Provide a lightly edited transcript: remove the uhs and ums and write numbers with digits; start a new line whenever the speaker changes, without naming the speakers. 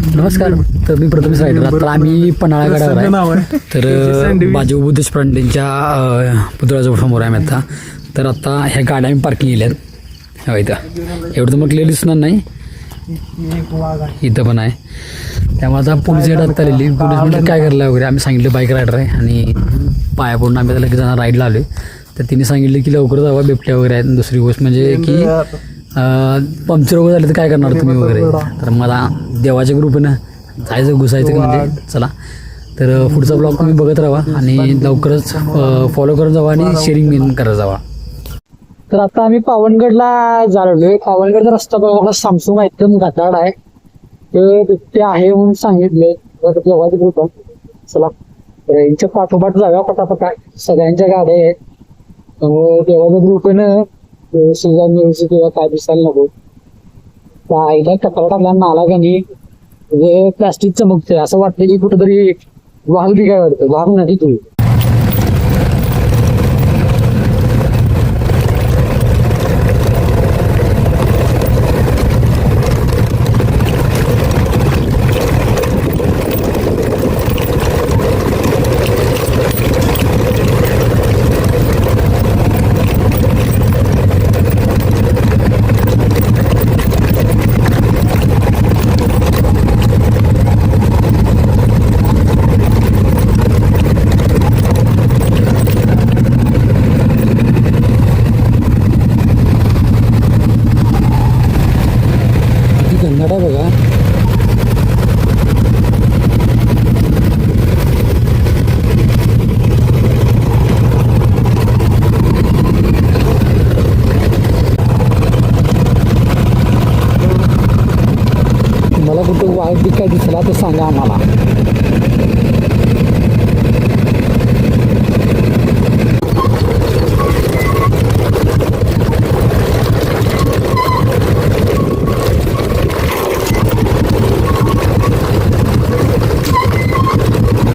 नमस्कार. तर मी प्रथमेश रायडर. आता आम्ही पन्हाळा गडावर आहे. तर बाजीबाबू बुद्ध देशपांडेंच्या पुतळ्याजवळ समोर आहे आता. तर आता ह्या गाड्या आम्ही पार्किंग केल्यात हवा इथं. एवढं तर मग क्लिअर दिसणार नाही, इथं पण आहे. त्यामुळे आता पोलीस येतात आलेली. पोलीस म्हणजे काय करायला वगैरे आम्ही सांगितलं बाईक रायडर आहे आणि पाया पडून आम्ही त्याला जण राईडला आलो आहे. तर तिने सांगितलं की लवकर जावा, बिबट्या वगैरे आहेत. दुसरी गोष्ट म्हणजे की पंक्चर वगैरे झाले तर काय करणार तुम्ही वगैरे. तर मला देवाच्या ग्रुपनं जायचं घुसायचं म्हणजे चला. तर पुढचा ब्लॉग तुम्ही बघत राहा आणि लवकरच फॉलो करत जावा आणि शेअरिंग मेन करत जावा. तर आता आम्ही पावनगडला जाणवलोय. पावनगडचा रस्ता बघा सामसूम एकदम घाटाळ आहे. ते आहे म्हणून सांगितले देवाचे ग्रुप. चला तर यांच्या पाठोपाठ जाव्या पटापटा. सगळ्यांच्या गाड्या आहेत. त्यामुळे देवाच्या ग्रुपनं सुद्धा न्यूज किंवा काय दिसायला नको. आईला कचरा टाकला नाला गाणी म्हणजे प्लास्टिक चमकते. असं वाटतं की कुठंतरी वाहू काय वाटतं, वाहू नाही तुम्ही. कन्नड आहे बघा. मला कुठं वाईट काय दिसला तर सांगा आम्हाला.